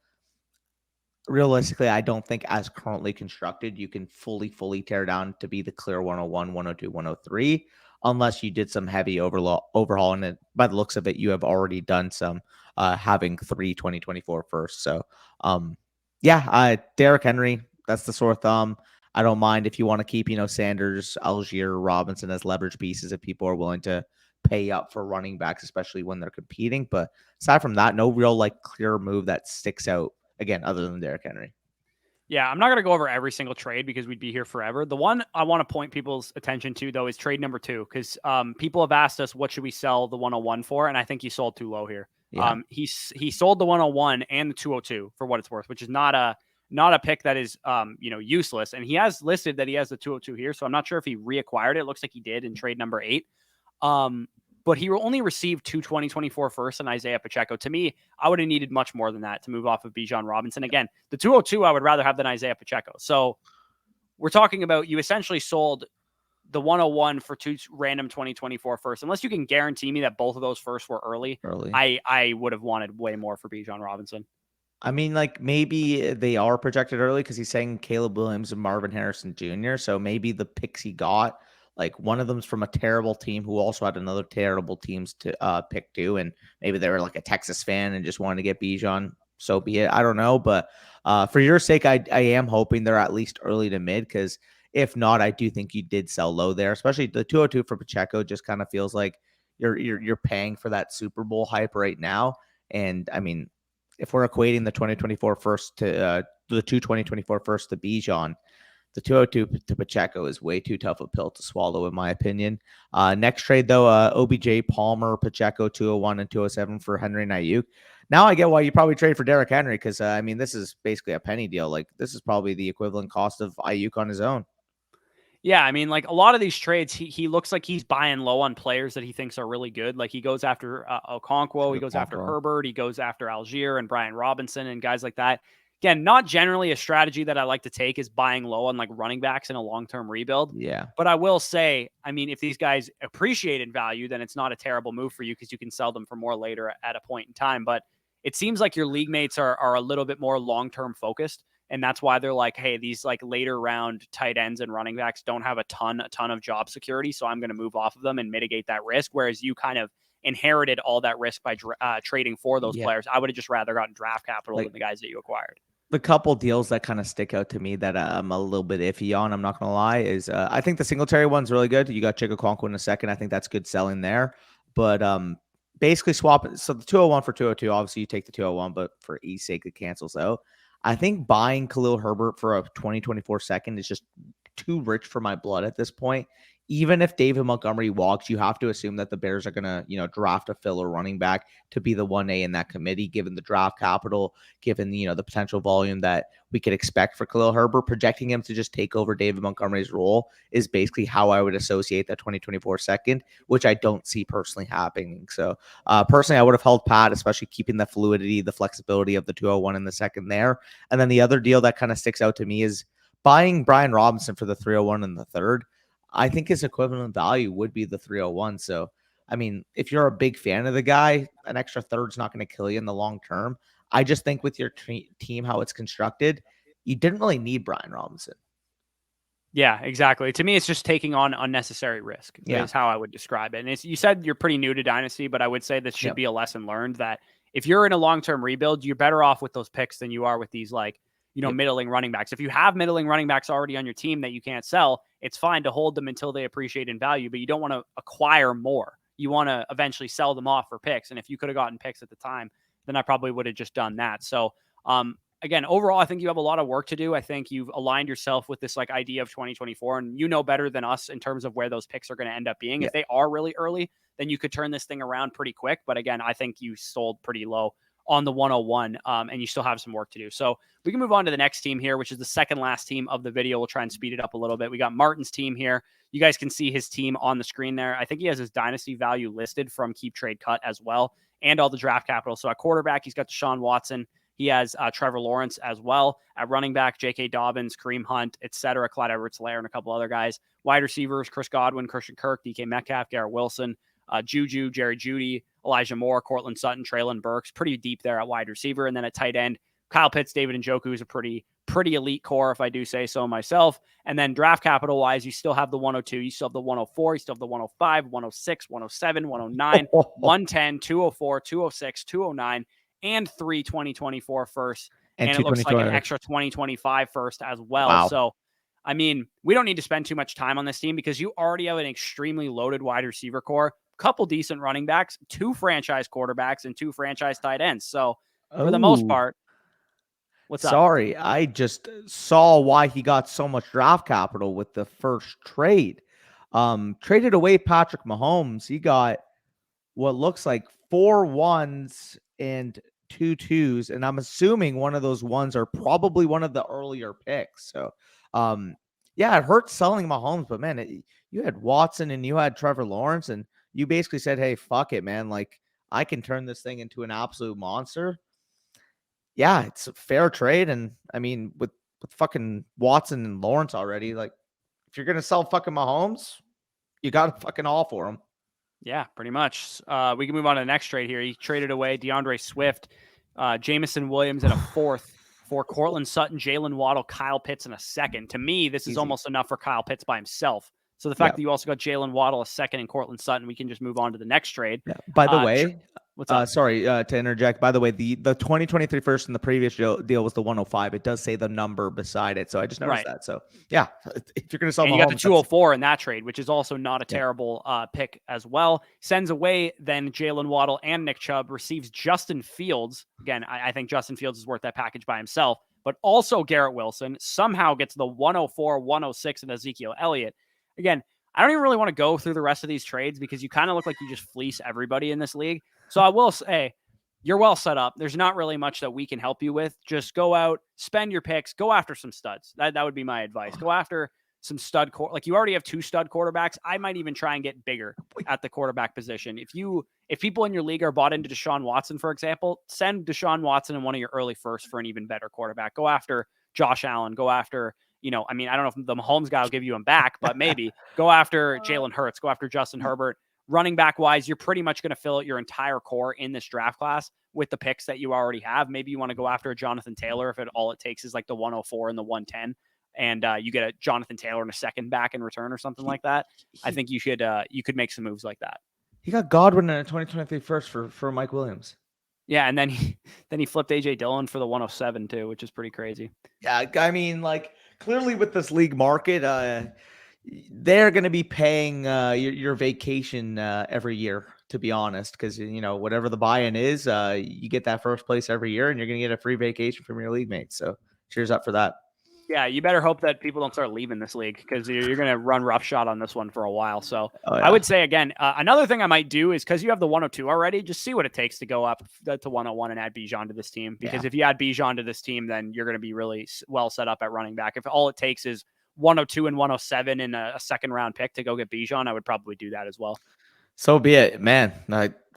realistically, I don't think as currently constructed, you can fully tear down to be the clear 101, 102, 103, unless you did some heavy overhaul. And by the looks of it, you have already done some having 3 2024 first. So, Derrick Henry, that's the sore thumb. I don't mind if you want to keep, Sanders, Algier, Robinson as leverage pieces if people are willing to pay up for running backs, especially when they're competing. But aside from that, no real clear move that sticks out. Again, other than Derrick Henry. Yeah, I'm not going to go over every single trade because we'd be here forever. The one I want to point people's attention to, though, is trade number 2 because people have asked us what should we sell the 101 for, and I think he sold too low here. Yeah. He sold the 101 and the 202 for what it's worth, which is not a pick that is useless. And he has listed that he has the 202 here, so I'm not sure if he reacquired it. It looks like he did in trade number 8. But he only received 2 2024 firsts and Isaiah Pacheco. To me, I would have needed much more than that to move off of Bijan Robinson. Again, the 202 I would rather have than Isaiah Pacheco. So we're talking about you essentially sold the 101 for 2 random 2024 firsts. Unless you can guarantee me that both of those firsts were early. I would have wanted way more for Bijan Robinson. I mean, maybe they are projected early because he's saying Caleb Williams and Marvin Harrison Jr. So maybe the picks he got, one of them's from a terrible team who also had another terrible teams to pick too. And maybe they were a Texas fan and just wanted to get Bijan. So be it. I don't know. But for your sake, I am hoping they're at least early to mid because if not, I do think you did sell low there, especially the 202 for Pacheco just kind of feels like you're paying for that Super Bowl hype right now. And I mean, if we're equating the 2024 first to the 2 2024 first to Bijan, the 202 to Pacheco is way too tough a pill to swallow, in my opinion. Next trade, though, OBJ, Palmer, Pacheco, 201 and 207 for Henry and Ayuk. Now I get why you probably trade for Derrick Henry because, this is basically a penny deal. This is probably the equivalent cost of Ayuk on his own. Yeah, I mean, a lot of these trades, he looks like he's buying low on players that he thinks are really good. He goes after Okonkwo, he goes after Herbert, he goes after Algier and Brian Robinson and guys like that. Again, not generally a strategy that I like to take is buying low on running backs in a long-term rebuild. Yeah. But I will say, if these guys appreciate in value, then it's not a terrible move for you because you can sell them for more later at a point in time. But it seems like your league mates are a little bit more long-term focused. And that's why they're hey, these later round tight ends and running backs don't have a ton of job security. So I'm going to move off of them and mitigate that risk. Whereas you kind of inherited all that risk by trading for those players. I would have just rather gotten draft capital than the guys that you acquired. The couple deals that kind of stick out to me that I'm a little bit iffy on, I'm not going to lie, is I think the Singletary one's really good. You got Okonkwo in a second. I think that's good selling there. But basically swap. So the 201 for 202, obviously you take the 201, but for ease sake, it cancels out. I think buying Khalil Herbert for a 2024 second is just too rich for my blood at this point. Even if David Montgomery walks, you have to assume that the Bears are going to, draft a filler running back to be the 1A in that committee, given the draft capital, given, the potential volume that we could expect for Khalil Herbert. Projecting him to just take over David Montgomery's role is basically how I would associate that 2024 second, which I don't see personally happening. So personally, I would have held pat, especially keeping the fluidity, the flexibility of the 201 in the second there. And then the other deal that kind of sticks out to me is buying Brian Robinson for the 301 in the third. I think his equivalent value would be the 301. So, I mean, if you're a big fan of the guy, an extra third's not going to kill you in the long term. I just think with your team, how it's constructed, you didn't really need Brian Robinson. Yeah, exactly. To me, it's just taking on unnecessary risk is how I would describe it. And you said you're pretty new to Dynasty, but I would say this should be a lesson learned that if you're in a long-term rebuild, you're better off with those picks than you are with these middling running backs. If you have middling running backs already on your team that you can't sell, it's fine to hold them until they appreciate in value, but you don't want to acquire more. You want to eventually sell them off for picks. And if you could have gotten picks at the time, then I probably would have just done that. So, again, overall, I think you have a lot of work to do. I think you've aligned yourself with this idea of 2024, and you know better than us in terms of where those picks are going to end up being. If they are really early, then you could turn this thing around pretty quick. But again, I think you sold pretty low on the 101, and you still have some work to do. So we can move on to the next team here, which is the second last team of the video. We'll try and speed it up a little bit. We got Martin's team here. You guys can see his team on the screen there. I think he has his dynasty value listed from Keep Trade Cut as well, and all the draft capital. So at quarterback, he's got Deshaun Watson. He has Trevor Lawrence as well. At running back, J.K. Dobbins, Kareem Hunt, etc., Clyde Edwards-Helaire, and a couple other guys. Wide receivers, Chris Godwin, Christian Kirk, DK Metcalf, Garrett Wilson, Juju, Jerry Jeudy, Elijah Moore, Cortland Sutton, Treylon Burks. Pretty deep there at wide receiver. And then at tight end, Kyle Pitts, David Njoku is a pretty elite core, if I do say so myself. And then draft capital-wise, you still have the 102, you still have the 104, you still have the 105, 106, 107, 109, 110, 204, 206, 209, and 3 2024 first. And it looks like an extra 2025 first as well. Wow. So, I mean, we don't need to spend too much time on this team because you already have an extremely loaded wide receiver core, couple decent running backs, 2 franchise quarterbacks, and 2 franchise tight ends. So, for the most part, what's up? Sorry, I just saw why he got so much draft capital with the first trade. Traded away Patrick Mahomes. He got what looks like 4 1s and 2 2s, and I'm assuming one of those ones are probably one of the earlier picks. So, it hurts selling Mahomes, but man, you had Watson and you had Trevor Lawrence, and you basically said, "Hey, fuck it, man! Like I can turn this thing into an absolute monster." Yeah, it's a fair trade, and I mean, with fucking Watson and Lawrence already, like if you're gonna sell fucking Mahomes, you got to fucking all for him. Yeah, pretty much. We can move on to the next trade here. He traded away DeAndre Swift, Jamison Williams, and a 4th for Cortland Sutton, Jalen Waddle, Kyle Pitts, and a 2nd. To me, this is almost enough for Kyle Pitts by himself. So the fact that you also got Jalen Waddle, a 2nd, and Cortland Sutton, we can just move on to the next trade. Yeah. By the way, what's up? Sorry to interject. By the way, the 2023 first in the previous deal was the 105. It does say the number beside it, so I just noticed that. So yeah, if you're going to sell, and you got the 204 in that trade, which is also not a terrible pick as well. Sends away then Jalen Waddle and Nick Chubb. Receives Justin Fields. Again, I think Justin Fields is worth that package by himself, but also Garrett Wilson. Somehow gets the 104, 106, and Ezekiel Elliott. Again, I don't even really want to go through the rest of these trades because you kind of look like you just fleece everybody in this league. So I will say, you're well set up. There's not really much that we can help you with. Just go out, spend your picks, go after some studs. That would be my advice. Go after some stud like you already have 2 stud quarterbacks. I might even try and get bigger at the quarterback position. If people in your league are bought into Deshaun Watson, for example, send Deshaun Watson in one of your early firsts for an even better quarterback. Go after Josh Allen. Go after, I don't know if the Mahomes guy will give you him back, but maybe go after Jalen Hurts. Go after Justin Herbert. Running back wise, you're pretty much going to fill out your entire core in this draft class with the picks that you already have. Maybe you want to go after a Jonathan Taylor if all it takes is like the 104 and the 110, and you get a Jonathan Taylor and a 2nd back in return or something like that. I think you could make some moves like that. He got Godwin in a 2023 first for Mike Williams. Yeah, and then he flipped AJ Dillon for the 107 too, which is pretty crazy. Yeah, I mean, like clearly with this league market, they're going to be paying your vacation every year. to be honest, because whatever the buy-in is, you get that first place every year, and you're gonna get a free vacation from your league mates. So cheers up for that. Yeah, you better hope that people don't start leaving this league because you're going to run roughshod on this one for a while. So Oh I yeah. would say, again, another thing I might do is because you have the 102 already, just see what it takes to go up to 101 and add Bijan to this team. Because if you add Bijan to this team, then you're going to be really well set up at running back. If all it takes is 102 and 107 and a second round pick to go get Bijan, I would probably do that as well. So be it, man.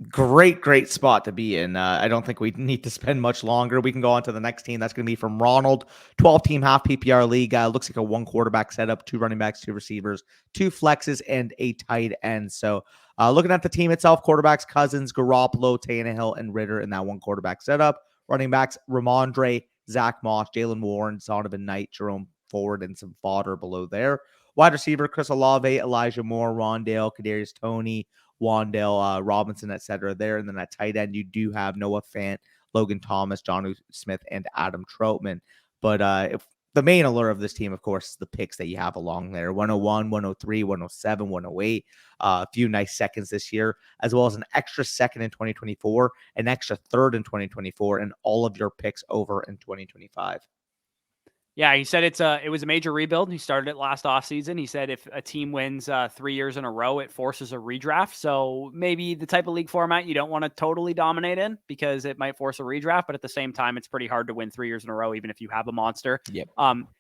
Great spot to be in. I don't think we need to spend much longer. We can go on to the next team. That's going to be from Ronald, 12-team half PPR league. Looks like a 1 quarterback setup, 2 running backs, 2 receivers, 2 flexes, and a tight end. So looking at the team itself, quarterbacks, Cousins, Garoppolo, Tannehill, and Ritter in that 1 quarterback setup. Running backs, Ramondre, Zach Moss, Jalen Warren, Donovan Knight, Jerome Ford, and some fodder below there. Wide receiver, Chris Olave, Elijah Moore, Rondale, Kadarius Toney, Wandale, Robinson, etc. there. And then at tight end, you do have Noah Fant, Logan Thomas, Jonnu Smith, and Adam Troutman. But if the main allure of this team, of course, is the picks that you have along there. 101, 103, 107, 108. A few nice seconds this year, as well as an extra second in 2024, an extra third in 2024, and all of your picks over in 2025. Yeah, he said it was a major rebuild. He started it last offseason. He said if a team wins 3 years in a row, it forces a redraft. So maybe the type of league format you don't want to totally dominate in because it might force a redraft. But at the same time, it's pretty hard to win 3 years in a row, even if you have a monster. Yep.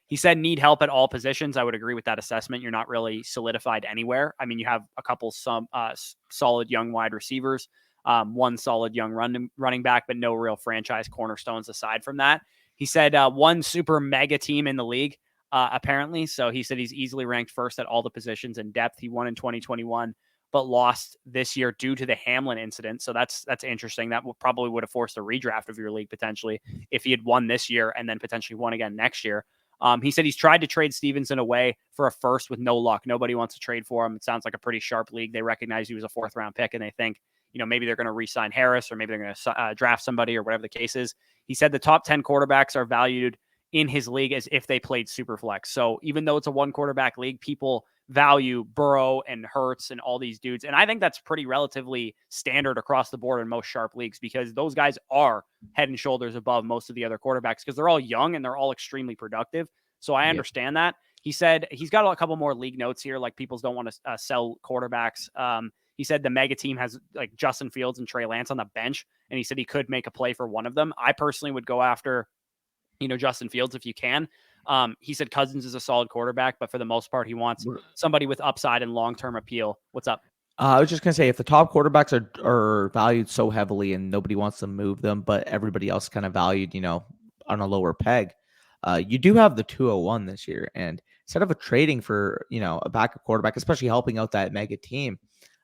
He said need help at all positions. I would agree with that assessment. You're not really solidified anywhere. I mean, you have a couple solid young wide receivers, 1 solid young running back, but no real franchise cornerstones aside from that. He said 1 super mega team in the league, apparently. So he said he's easily ranked first at all the positions in depth. He won in 2021, but lost this year due to the Hamlin incident. So that's interesting. That probably would have forced a redraft of your league potentially if he had won this year and then potentially won again next year. He said he's tried to trade Stevenson away for a first with no luck. Nobody wants to trade for him. It sounds like a pretty sharp league. They recognize he was a 4th round pick and they think, maybe they're going to re-sign Harris or maybe they're going to draft somebody or whatever the case is. He said the top 10 quarterbacks are valued in his league as if they played super flex. So even though it's a 1 quarterback league, people value Burrow and Hurts and all these dudes. And I think that's pretty relatively standard across the board in most sharp leagues because those guys are head and shoulders above most of the other quarterbacks because they're all young and they're all extremely productive. So I understand that. He said he's got a couple more league notes here, like people don't want to sell quarterbacks. He said the mega team has like Justin Fields and Trey Lance on the bench, and he said he could make a play for one of them. I personally would go after, Justin Fields if you can. He said Cousins is a solid quarterback, but for the most part, he wants somebody with upside and long-term appeal. What's up? I was just going to say, if the top quarterbacks are valued so heavily and nobody wants to move them, but everybody else kind of valued, on a lower peg, you do have the 201 this year. And instead of trading for, a backup quarterback, especially helping out that mega team,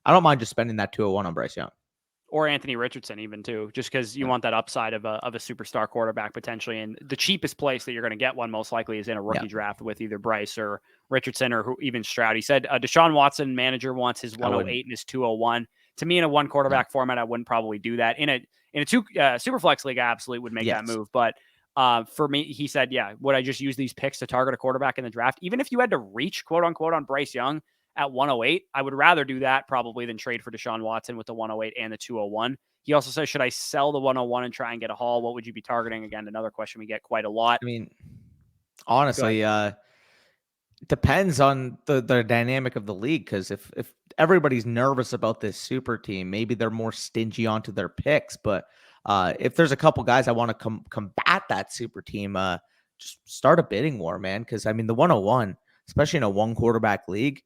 I don't mind just spending that 201 on Bryce Young. Or Anthony Richardson even too, just because you want that upside of a superstar quarterback potentially. And the cheapest place that you're going to get one most likely is in a rookie draft with either Bryce or Richardson or even Stroud. He said Deshaun Watson manager wants his 108 and his 201. To me, in a 1 quarterback format, I wouldn't probably do that. In a 2 super flex league, I absolutely would make that move. But for me, he said, would I just use these picks to target a quarterback in the draft? Even if you had to reach quote unquote on Bryce Young at 108, I would rather do that probably than trade for Deshaun Watson with the 108 and the 201. He also says, should I sell the 101 and try and get a haul? What would you be targeting? Again, another question we get quite a lot. I mean, honestly, depends on the dynamic of the league. Because if everybody's nervous about this super team, maybe they're more stingy onto their picks. But if there's a couple guys I want to combat that super team, just start a bidding war, man. Because I mean, the 101, especially in a 1 quarterback league,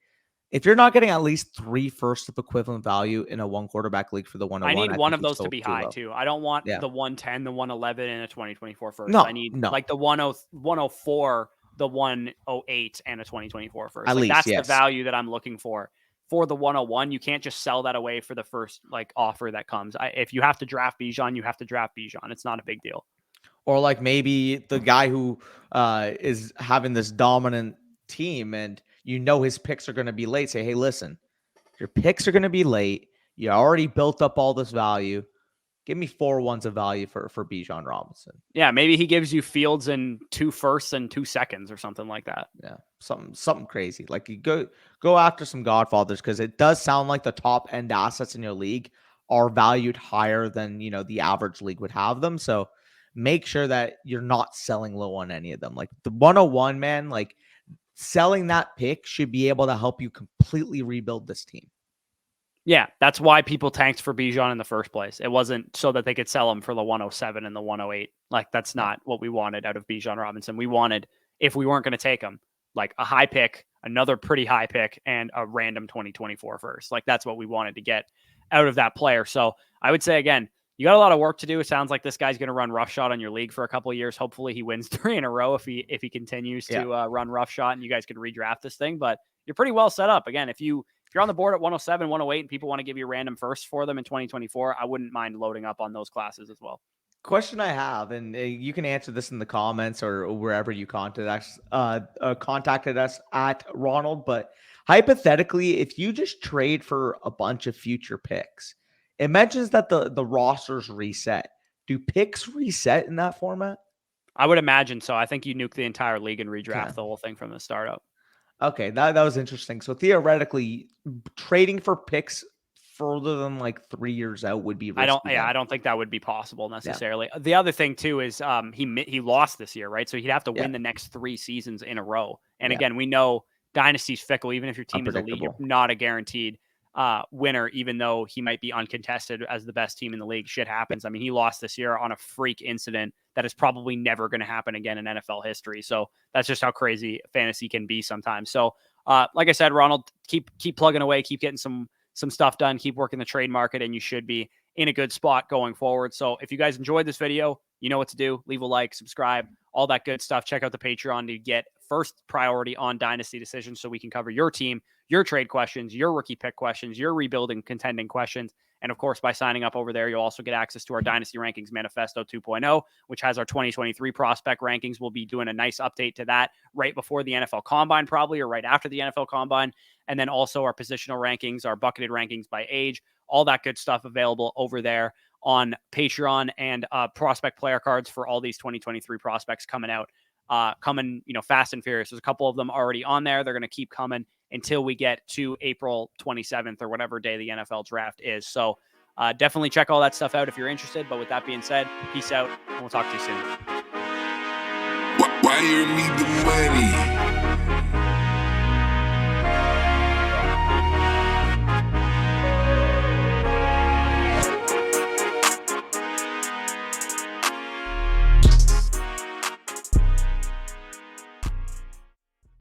if you're not getting at least 3 firsts of equivalent value in a 1 quarterback league for the 101, I need one of those to be high too. I don't want the 110, the 111, and a 2024 first. No, I need like the 104, the 108, and a 2024 first. At least, that's the value that I'm looking for the 101. You can't just sell that away for the first offer that comes. If you have to draft Bijan, you have to draft Bijan. It's not a big deal. Or like maybe the guy who is having this dominant team and his picks are going to be late. Say, hey, listen, your picks are going to be late. You already built up all this value. Give me 4 ones of value for Bijan Robinson. Yeah, maybe he gives you Fields and 2 firsts and 2 seconds or something like that. Yeah, something crazy. Like you go after some Godfathers because it does sound like the top end assets in your league are valued higher than, the average league would have them. So make sure that you're not selling low on any of them. Like the 101, man, like selling that pick should be able to help you completely rebuild this team. Yeah, that's why people tanked for Bijan in the first place. It wasn't so that they could sell him for the 107 and the 108. Like, that's not what we wanted out of Bijan Robinson. We wanted, if we weren't going to take him, like a high pick, another pretty high pick, and a random 2024 first. Like, that's what we wanted to get out of that player. So I would say, again, you got a lot of work to do. It sounds like this guy's going to run roughshod on your league for a couple of years. Hopefully he wins 3 in a row if he continues to run roughshod, and you guys can redraft this thing. But you're pretty well set up. Again, if you're on the board at 107, 108, and people want to give you random firsts for them in 2024, I wouldn't mind loading up on those classes as well. Question I have, and you can answer this in the comments or wherever you contacted us at Ronald, but hypothetically, if you just trade for a bunch of future picks, it mentions that the rosters reset. Do picks reset in that format? I would imagine so. I think you nuke the entire league and redraft the whole thing from the startup. Okay, that was interesting. So theoretically, trading for picks further than like 3 years out would be risky. I don't think that would be possible necessarily. The other thing too is he lost this year, right? So he'd have to win the next 3 seasons in a row. And again, we know Dynasty's fickle. Even if your team is elite, you're not a guaranteed winner, even though he might be uncontested as the best team in the league. Shit happens. I mean, he lost this year on a freak incident that is probably never going to happen again in NFL history. So that's just how crazy fantasy can be sometimes. So like I said, Ronald, keep plugging away, keep getting some stuff done, keep working the trade market, and you should be in a good spot going forward. So if you guys enjoyed this video, you know what to do. Leave a like, subscribe, all that good stuff. Check out the Patreon to get first priority on Dynasty decisions so we can cover your team, your trade questions, your rookie pick questions, your rebuilding contending questions. And of course, by signing up over there, you'll also get access to our Dynasty Rankings Manifesto 2.0, which has our 2023 prospect rankings. We'll be doing a nice update to that right before the NFL Combine, probably, or right after the NFL Combine. And then also our positional rankings, our bucketed rankings by age, all that good stuff available over there on Patreon, and prospect player cards for all these 2023 prospects coming out, fast and furious. There's a couple of them already on there. They're going to keep coming until we get to April 27th or whatever day the NFL draft is. So definitely check all that stuff out if you're interested. But with that being said, peace out, and we'll talk to you soon. Wire me the money.